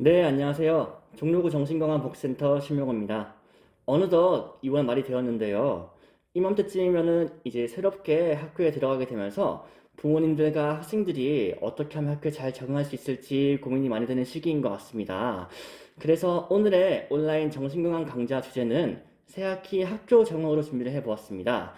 네, 안녕하세요. 종로구 정신건강복지센터 신명호입니다. 어느덧 2월 말이 되었는데요. 이맘때쯤이면은 이제 새롭게 학교에 들어가게 되면서 부모님들과 학생들이 어떻게 하면 학교에 잘 적응할 수 있을지 고민이 많이 되는 시기인 것 같습니다. 그래서 오늘의 온라인 정신건강 강좌 주제는 새학기 학교 적응으로 준비를 해보았습니다.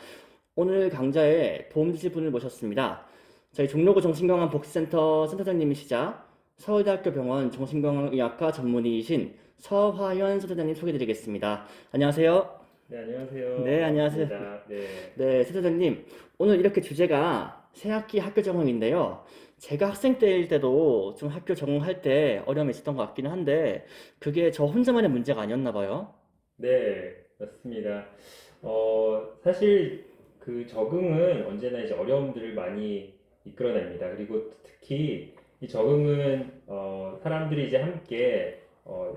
오늘 강좌에 도움 주실 분을 모셨습니다. 저희 종로구 정신건강복지센터 센터장님이시자 서울대학교 병원 정신건강의학과 전문의이신 서화연 센터장님 소개드리겠습니다. 안녕하세요. 네, 안녕하세요. 네, 안녕하세요. 반갑습니다. 네, 네, 센터장님. 오늘 이렇게 주제가 새학기 학교 적응인데요. 제가 학생 때일 때도 좀 학교 적응할 때 어려움이 있었던 것 같기는 한데, 그게 저 혼자만의 문제가 아니었나 봐요. 네, 맞습니다. 사실 그 적응은 언제나 이제 어려움들을 많이 이끌어냅니다. 그리고 특히 이 적응은 사람들이 이제 함께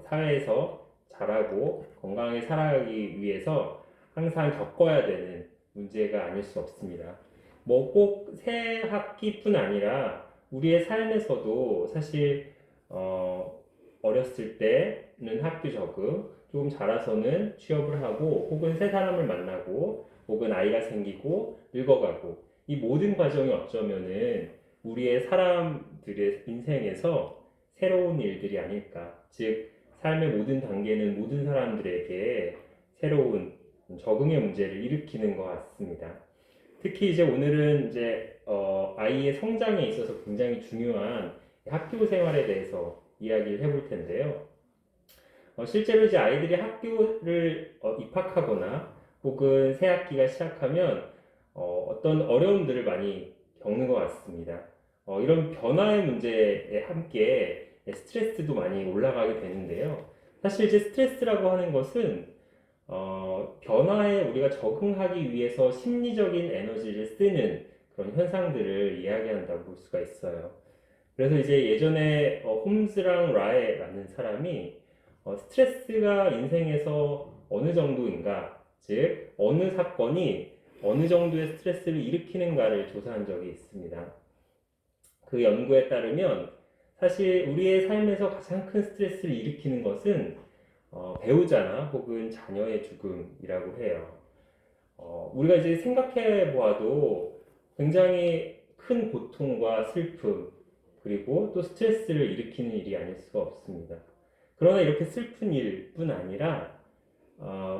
사회에서 자라고 건강하게 살아가기 위해서 항상 겪어야 되는 문제가 아닐 수 없습니다. 뭐 꼭 새 학기뿐 아니라 우리의 삶에서도 사실 어, 어렸을 때는 학교 적응, 조금 자라서는 취업을 하고 혹은 새 사람을 만나고 혹은 아이가 생기고 늙어가고 이 모든 과정이 어쩌면은 우리의 사람들의 인생에서 새로운 일들이 아닐까. 즉, 삶의 모든 단계는 모든 사람들에게 새로운 적응의 문제를 일으키는 것 같습니다. 특히 이제 오늘은 이제 아이의 성장에 있어서 굉장히 중요한 학교 생활에 대해서 이야기를 해볼 텐데요. 실제로 이제 아이들이 학교를 입학하거나 혹은 새 학기가 시작하면 떤 어려움들을 많이 겪는 것 같습니다. 이런 변화의 문제에 함께 스트레스도 많이 올라가게 되는데요. 사실 이제 스트레스라고 하는 것은 변화에 우리가 적응하기 위해서 심리적인 에너지를 쓰는 그런 현상들을 이야기한다고 볼 수가 있어요. 그래서 이제 예전에 홈즈랑 라에라는 사람이 스트레스가 인생에서 어느 정도인가, 즉 어느 사건이 어느 정도의 스트레스를 일으키는가를 조사한 적이 있습니다. 그 연구에 따르면 사실 우리의 삶에서 가장 큰 스트레스를 일으키는 것은 배우자나 혹은 자녀의 죽음이라고 해요. 우리가 이제 생각해 보아도 굉장히 큰 고통과 슬픔, 그리고 또 스트레스를 일으키는 일이 아닐 수가 없습니다. 그러나 이렇게 슬픈 일뿐 아니라,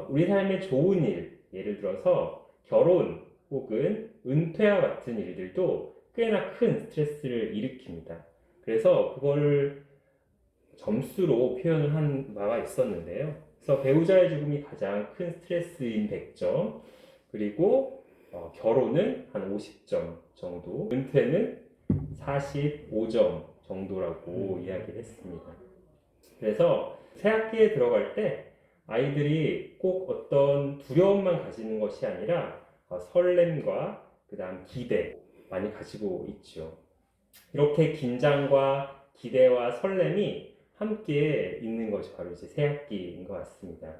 우리 삶의 좋은 일, 예를 들어서 결혼 혹은 은퇴와 같은 일들도 꽤나 큰 스트레스를 일으킵니다. 그래서 그걸 점수로 표현을 한 바가 있었는데요. 그래서 배우자의 죽음이 가장 큰 스트레스인 100점, 그리고 결혼은 한 50점 정도, 은퇴는 45점 정도라고 이야기를 했습니다. 그래서 새 학기에 들어갈 때 아이들이 꼭 어떤 두려움만 가지는 것이 아니라 설렘과 그 다음 기대 많이 가지고 있죠. 이렇게 긴장과 기대와 설렘이 함께 있는 것이 바로 이제 새학기인 것 같습니다.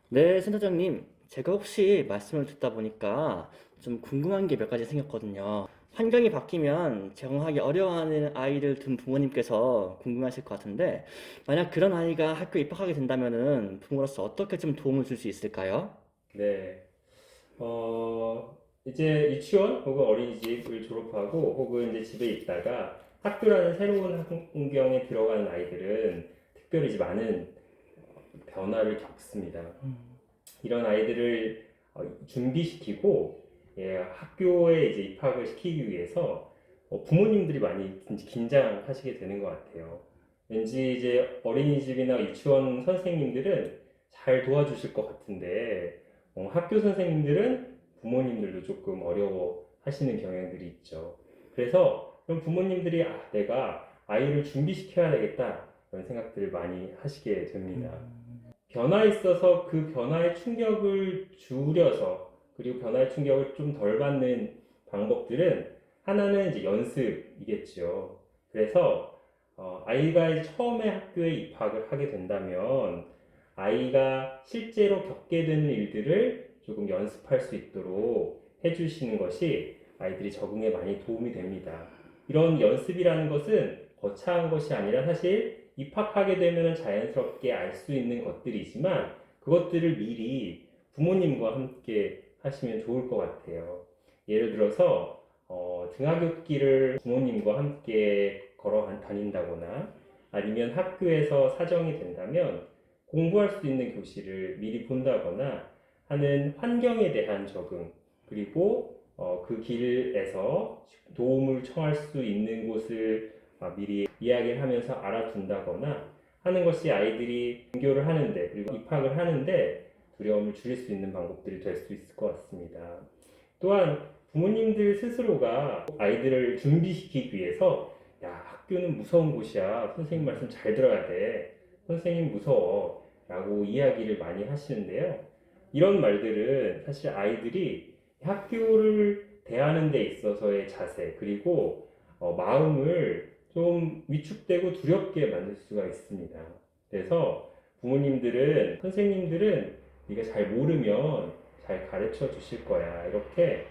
네, 센터장님. 제가 혹시 말씀을 듣다 보니까 좀 궁금한 게 몇 가지 생겼거든요. 환경이 바뀌면 적응하기 어려워하는 아이를 둔 부모님께서 궁금하실 것 같은데, 만약 그런 아이가 학교에 입학하게 된다면은 부모로서 어떻게 좀 도움을 줄 수 있을까요? 네. 이제 유치원 혹은 어린이집을 졸업하고 혹은 이제 집에 있다가 학교라는 새로운 환경에 들어가는 아이들은 특별히 이제 많은 변화를 겪습니다. 이런 아이들을 준비시키고 학교에 이제 입학을 시키기 위해서 부모님들이 많이 긴장하시게 되는 것 같아요. 왠지 이제 어린이집이나 유치원 선생님들은 잘 도와주실 것 같은데 학교 선생님들은 부모님들도 조금 어려워 하시는 경향들이 있죠. 그래서 그럼 부모님들이 내가 아이를 준비시켜야 되겠다 이런 생각들을 많이 하시게 됩니다. 변화에 있어서 그 변화의 충격을 줄여서 그리고 변화의 충격을 좀 덜 받는 방법들은 하나는 이제 연습이겠죠. 그래서 아이가 이제 처음에 학교에 입학을 하게 된다면 아이가 실제로 겪게 되는 일들을 조금 연습할 수 있도록 해주시는 것이 아이들이 적응에 많이 도움이 됩니다. 이런 연습이라는 것은 거창한 것이 아니라 사실 입학하게 되면 자연스럽게 알 수 있는 것들이지만 그것들을 미리 부모님과 함께 하시면 좋을 것 같아요. 예를 들어서 등하굣길을 부모님과 함께 걸어 다닌다거나 아니면 학교에서 사정이 된다면 공부할 수 있는 교실을 미리 본다거나 하는 환경에 대한 적응, 그리고 그 길에서 도움을 청할 수 있는 곳을 미리 이야기를 하면서 알아둔다거나 하는 것이 아이들이 등교를 하는데 그리고 입학을 하는데 두려움을 줄일 수 있는 방법들이 될 수 있을 것 같습니다. 또한 부모님들 스스로가 아이들을 준비시키기 위해서 야, 학교는 무서운 곳이야. 선생님 말씀 잘 들어야 돼. 선생님 무서워. 라고 이야기를 많이 하시는데요. 이런 말들은 사실 아이들이 학교를 대하는 데 있어서의 자세, 그리고 마음을 좀 위축되고 두렵게 만들 수가 있습니다. 그래서 부모님들은, 선생님들은 네가 잘 모르면 잘 가르쳐 주실 거야. 이렇게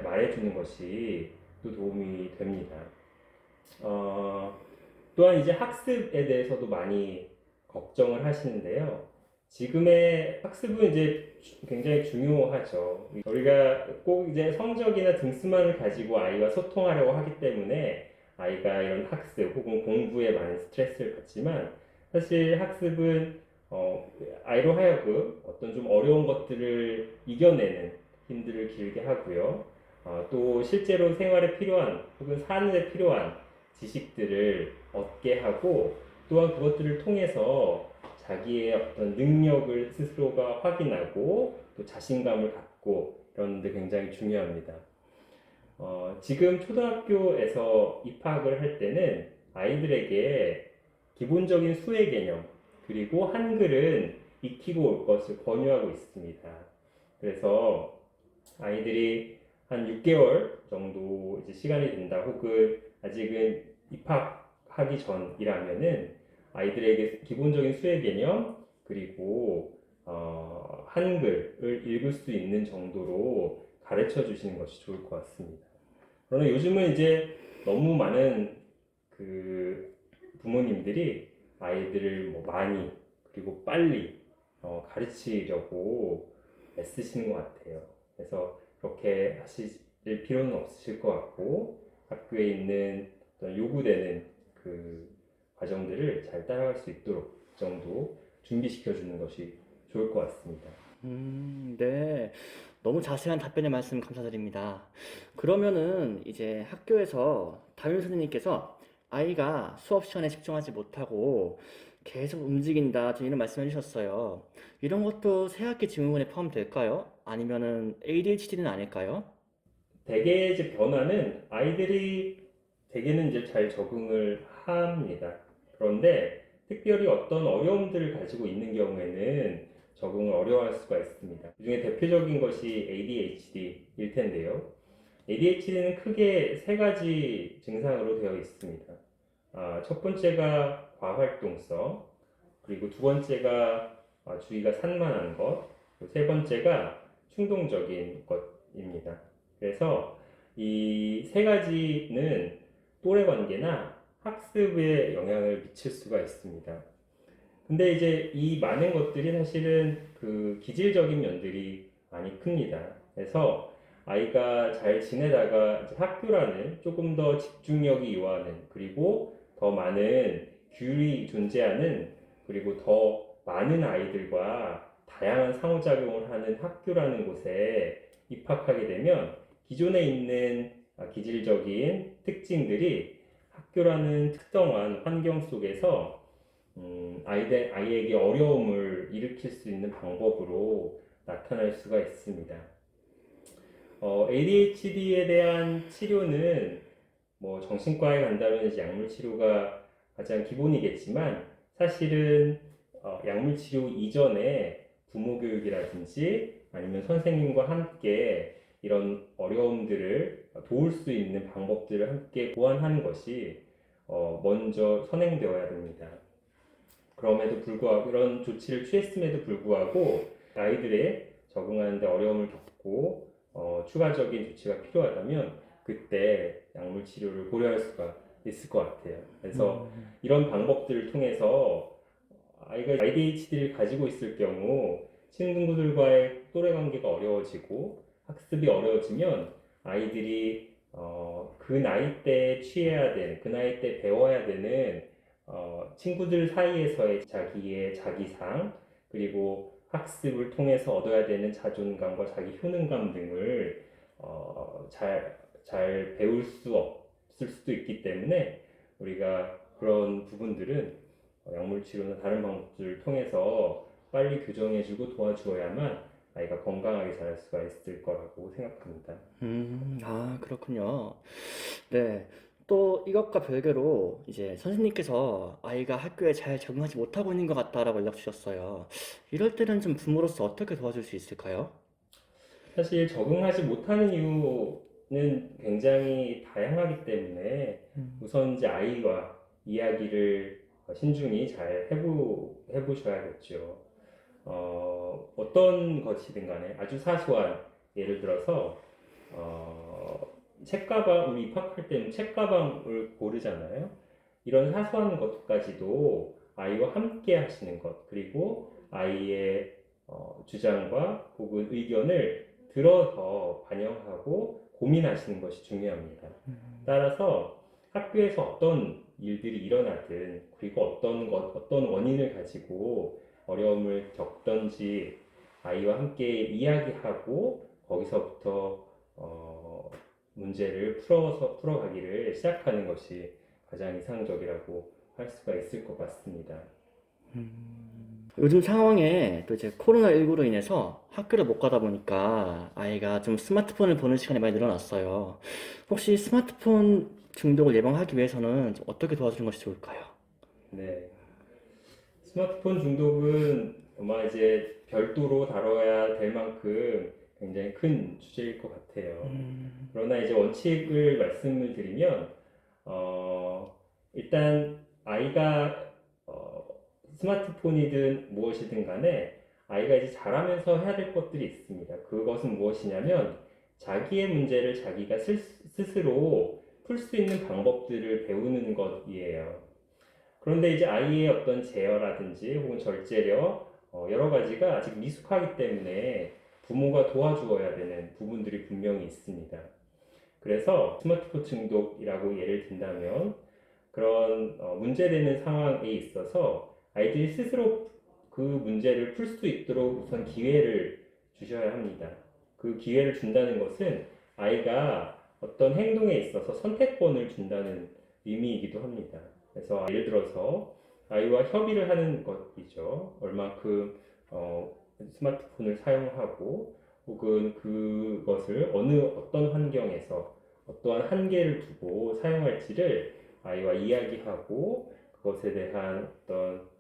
말해주는 것이 또 도움이 됩니다. 또한 이제 학습에 대해서도 많이 걱정을 하시는데요. 지금의 학습은 이제 굉장히 중요하죠. 우리가 꼭 이제 성적이나 등수만을 가지고 아이와 소통하려고 하기 때문에 아이가 이런 학습 혹은 공부에 많은 스트레스를 받지만 사실 학습은 아이로 하여금 어떤 좀 어려운 것들을 이겨내는 힘들을 길게 하고요. 또 실제로 생활에 필요한 혹은 사는 데 필요한 지식들을 얻게 하고 또한 그것들을 통해서 자기의 어떤 능력을 스스로가 확인하고 또 자신감을 갖고 이런 데 굉장히 중요합니다. 지금 초등학교에서 입학을 할 때는 아이들에게 기본적인 수의 개념 그리고 한글은 익히고 올 것을 권유하고 있습니다. 그래서 아이들이 한 6개월 정도 이제 시간이 된다 혹은 아직은 입학하기 전이라면은 아이들에게 기본적인 수의 개념 그리고 한글을 읽을 수 있는 정도로 가르쳐 주시는 것이 좋을 것 같습니다. 그러나 요즘은 이제 너무 많은 그 부모님들이 아이들을 뭐 많이 그리고 빨리 가르치려고 애쓰시는 것 같아요. 그래서 그렇게 하실 필요는 없으실 것 같고 학교에 있는 어떤 요구되는 그 과정들을 잘 따라갈 수 있도록 그 정도 준비시켜 주는 것이 좋을 것 같습니다. 네. 너무 자세한 답변의 말씀 감사드립니다. 그러면은 이제 학교에서 담임 선생님께서 아이가 수업 시간에 집중하지 못하고 계속 움직인다, 좀 이런 말씀해 주셨어요. 이런 것도 새학기 증후군에 포함될까요? 아니면은 ADHD는 아닐까요? 대개 이제 변화는 아이들이 대개는 이제 잘 적응을 합니다. 그런데 특별히 어떤 어려움들을 가지고 있는 경우에는 적응을 어려워할 수가 있습니다. 그 중에 대표적인 것이 ADHD일 텐데요. ADHD는 크게 세 가지 증상으로 되어 있습니다. 첫 번째가 과활동성, 그리고 두 번째가 주의가 산만한 것, 세 번째가 충동적인 것입니다. 그래서 이 세 가지는 또래 관계나 학습에 영향을 미칠 수가 있습니다. 근데 이제 이 많은 것들이 사실은 그 기질적인 면들이 많이 큽니다. 그래서 아이가 잘 지내다가 이제 학교라는 조금 더 집중력이 요하는 그리고 더 많은 규율이 존재하는 그리고 더 많은 아이들과 다양한 상호작용을 하는 학교라는 곳에 입학하게 되면 기존에 있는 기질적인 특징들이 학교라는 특정한 환경 속에서 아이에게 어려움을 일으킬 수 있는 방법으로 나타날 수가 있습니다. ADHD에 대한 치료는 뭐 정신과에 간다면 이제 약물 치료가 가장 기본이겠지만 사실은 약물 치료 이전에 부모 교육이라든지 아니면 선생님과 함께 이런 어려움들을 도울 수 있는 방법들을 함께 보완하는 것이 먼저 선행되어야 됩니다. 그럼에도 불구하고 이런 조치를 취했음에도 불구하고 아이들의 적응하는 데 어려움을 겪고 추가적인 조치가 필요하다면 그때 약물 치료를 고려할 수가 있을 것 같아요. 그래서 이런 방법들을 통해서 아이가 ADHD를 가지고 있을 경우 친구들과의 또래 관계가 어려워지고 학습이 어려워지면 아이들이 그 나이 때 취해야 되는, 그 나이 때 배워야 되는 친구들 사이에서의 자기의 자기상, 그리고 학습을 통해서 얻어야 되는 자존감과 자기 효능감 등을 잘 배울 수 없을 수도 있기 때문에 우리가 그런 부분들은 약물 치료나 다른 방법들을 통해서 빨리 교정해주고 도와주어야만 아이가 건강하게 자랄 수가 있을 거라고 생각합니다. 그렇군요. 네. 또 이것과 별개로 이제 선생님께서 아이가 학교에 잘 적응하지 못하고 있는 것 같다라고 연락 주셨어요. 이럴 때는 좀 부모로서 어떻게 도와줄 수 있을까요? 사실 적응하지 못하는 이유는 굉장히 다양하기 때문에 우선 이제 아이와 이야기를 신중히 잘 해보셔야겠죠. 어떤 것이든 간에 아주 사소한 예를 들어서 책가방, 우리 입학할 때는 책가방을 고르잖아요. 이런 사소한 것까지도 아이와 함께 하시는 것, 그리고 아이의 주장과 혹은 의견을 들어서 반영하고 고민하시는 것이 중요합니다. 따라서 학교에서 어떤 일들이 일어나든, 그리고 어떤 원인을 가지고 어려움을 겪던지 아이와 함께 이야기하고 거기서부터 문제를 풀어가기를 시작하는 것이 가장 이상적이라고 할 수가 있을 것 같습니다. 요즘 상황에 또 이제 코로나19로 인해서 학교를 못 가다 보니까 아이가 좀 스마트폰을 보는 시간이 많이 늘어났어요. 혹시 스마트폰 중독을 예방하기 위해서는 좀 어떻게 도와주는 것이 좋을까요? 네. 스마트폰 중독은 아마 이제 별도로 다뤄야 될 만큼 굉장히 큰 주제일 것 같아요. 그러나 이제 원칙을 말씀을 드리면, 일단 아이가 스마트폰이든 무엇이든 간에 아이가 이제 자라면서 해야 될 것들이 있습니다. 그것은 무엇이냐면 자기의 문제를 자기가 스스로 풀 수 있는 방법들을 배우는 것이에요. 그런데 이제 아이의 어떤 제어라든지 혹은 절제력 여러 가지가 아직 미숙하기 때문에 부모가 도와주어야 되는 부분들이 분명히 있습니다. 그래서 스마트폰 중독이라고 예를 든다면 그런 문제되는 상황에 있어서 아이들이 스스로 그 문제를 풀 수 있도록 우선 기회를 주셔야 합니다. 그 기회를 준다는 것은 아이가 어떤 행동에 있어서 선택권을 준다는 의미이기도 합니다. 그래서 예를 들어서 아이와 협의를 하는 것이죠. 얼마큼 스마트폰을 사용하고 혹은 그것을 어떤 환경에서 어떠한 한계를 두고 사용할지를 아이와 이야기하고 그것에 대한 어떤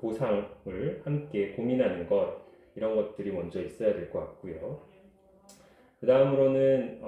보상을 함께 고민하는 것 이런 것들이 먼저 있어야 될 것 같고요. 그 다음으로는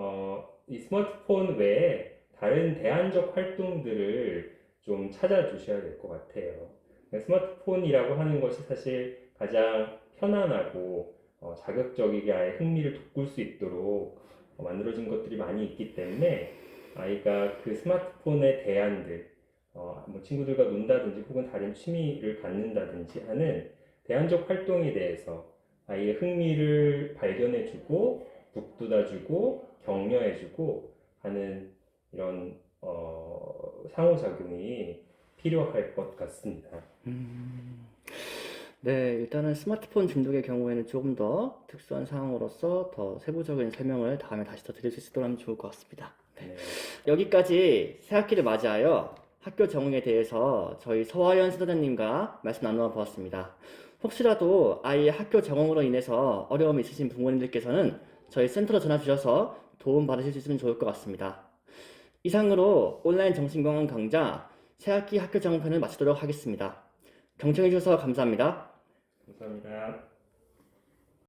이 스마트폰 외에 다른 대안적 활동들을 좀 찾아주셔야 될 것 같아요. 스마트폰이라고 하는 것이 사실 가장 편안하고 자극적이게 아이의 흥미를 돋굴 수 있도록 만들어진 것들이 많이 있기 때문에 아이가 그 스마트폰의 대안들, 뭐 친구들과 논다든지 혹은 다른 취미를 갖는다든지 하는 대안적 활동에 대해서 아이의 흥미를 발견해주고 북돋아주고 격려해주고 하는 이런 상호작용이 필요할 것 같습니다. 네, 일단은 스마트폰 중독의 경우에는 조금 더 특수한 상황으로서 더 세부적인 설명을 다음에 다시 더 드릴 수 있도록 하면 좋을 것 같습니다. 네. 여기까지 새 학기를 맞이하여 학교 적응에 대해서 저희 서화연 선생님과 말씀 나누어 보았습니다. 혹시라도 아이의 학교 적응으로 인해서 어려움이 있으신 부모님들께서는 저희 센터로 전화 주셔서 도움 받으실 수 있으면 좋을 것 같습니다. 이상으로 온라인 정신건강 강좌 새학기 학교 적응편을 마치도록 하겠습니다. 경청해 주셔서 감사합니다. 감사합니다.